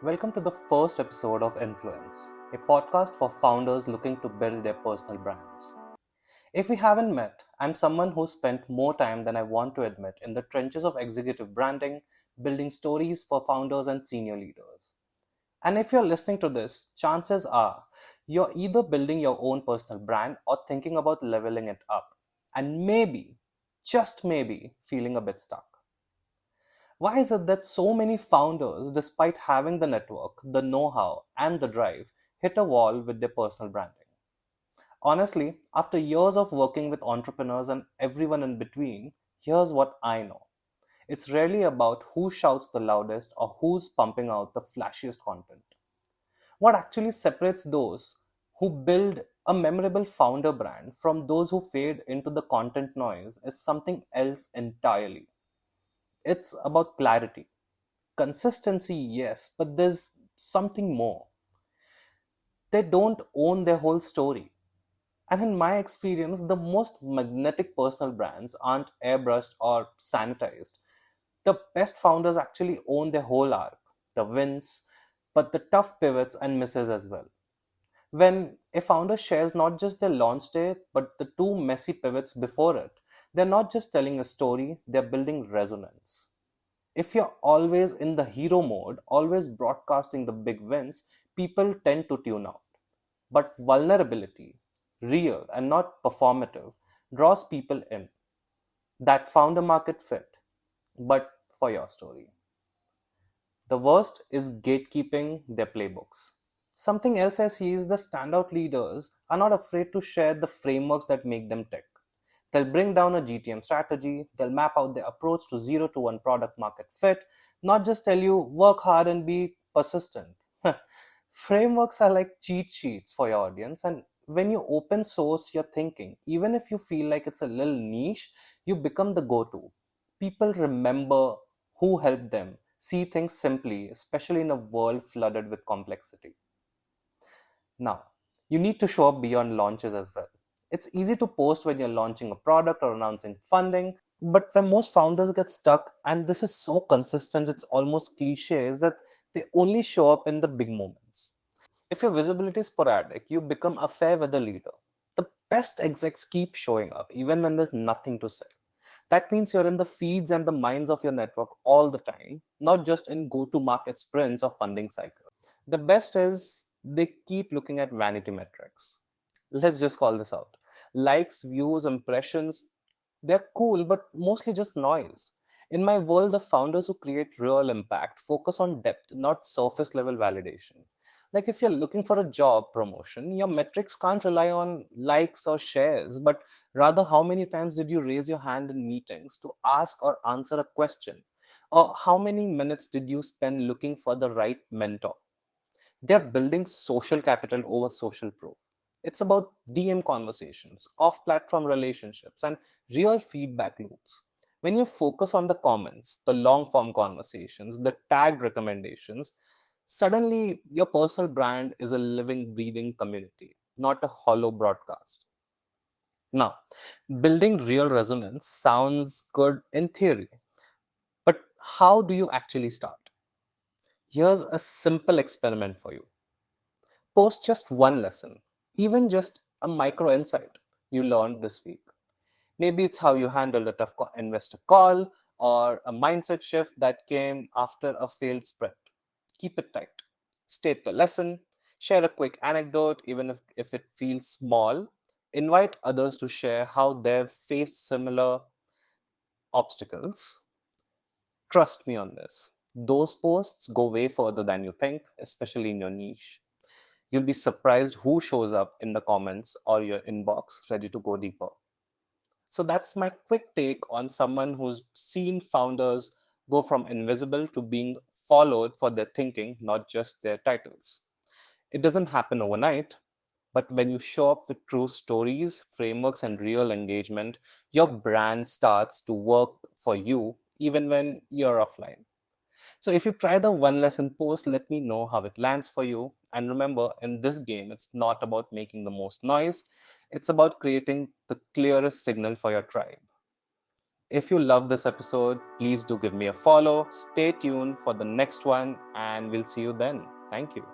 Welcome to the first episode of Influence, a podcast for founders looking to build their personal brands. If we haven't met, I'm someone who spent more time than I want to admit in the trenches of executive branding, building stories for founders and senior leaders. And if you're listening to this, chances are you're either building your own personal brand or thinking about leveling it up, and maybe, just maybe, feeling a bit stuck. Why is it that so many founders, despite having the network, the know how, and the drive, hit a wall with their personal branding? Honestly, after years of working with entrepreneurs and everyone in between, here's what I know. It's rarely about who shouts the loudest or who's pumping out the flashiest content. What actually separates those who build a memorable founder brand from those who fade into the content noise is something else entirely. It's about clarity. Consistency, yes, but there's something more. They don't own their whole story. And in my experience, the most magnetic personal brands aren't airbrushed or sanitized. The best founders actually own their whole arc, the wins, but the tough pivots and misses as well. When a founder shares not just their launch day, but the two messy pivots before it, they're not just telling a story, they're building resonance. If you're always in the hero mode, always broadcasting the big wins, people tend to tune out. But vulnerability, real and not performative, draws people in. That founder market fit, but for your story. The worst is gatekeeping their playbooks. Something else I see is the standout leaders are not afraid to share the frameworks that make them tick. They'll bring down a GTM strategy, they'll map out their approach to 0 to 1 product market fit, not just tell you work hard and be persistent. Frameworks are like cheat sheets for your audience, and when you open source your thinking, even if you feel like it's a little niche, you become the go to. People remember who helped them see things simply, especially in a world flooded with complexity. Now, you need to show up beyond launches as well. It's easy to post when you're launching a product or announcing funding, but where most founders get stuck, and this is so consistent, it's almost cliche, is that they only show up in the big moments. If your visibility is sporadic, you become a fair weather leader. The best execs keep showing up, even when there's nothing to say. That means you're in the feeds and the minds of your network all the time, not just in go to market sprints or funding cycles. The best is they keep looking at vanity metrics. Let's just call this out. Likes, views, impressions, they're cool, but mostly just noise. In my world, the founders who create real impact focus on depth, not surface level validation. Like if you're looking for a job promotion, your metrics can't rely on likes or shares, but rather how many times did you raise your hand in meetings to ask or answer a question? Or how many minutes did you spend looking for the right mentor? They're building social capital over social proof. It's about DM conversations, off platform relationships, and real feedback loops. When you focus on the comments, the long form conversations, the tagged recommendations, suddenly your personal brand is a living, breathing community, not a hollow broadcast. Now, building real resonance sounds good in theory, but how do you actually start? Here's a simple experiment for you. Post just one lesson, even just a micro insight you learned this week. Maybe it's how you handled a tough investor call or a mindset shift that came after a failed sprint. Keep it tight. State the lesson, share a quick anecdote, even if it feels small. Invite others to share how they've faced similar obstacles. Trust me on this. Those posts go way further than you think, especially in your niche. You'll be surprised who shows up in the comments or your inbox ready to go deeper. So that's my quick take on someone who's seen founders go from invisible to being followed for their thinking, not just their titles. It doesn't happen overnight, but when you show up with true stories, frameworks, and real engagement, your brand starts to work for you even when you're offline. So if you try the one lesson post, let me know how it lands for you. And remember, in this game, it's not about making the most noise, it's about creating the clearest signal for your tribe. If you love this episode, please do give me a follow. Stay tuned for the next one, and we'll see you then. Thank you.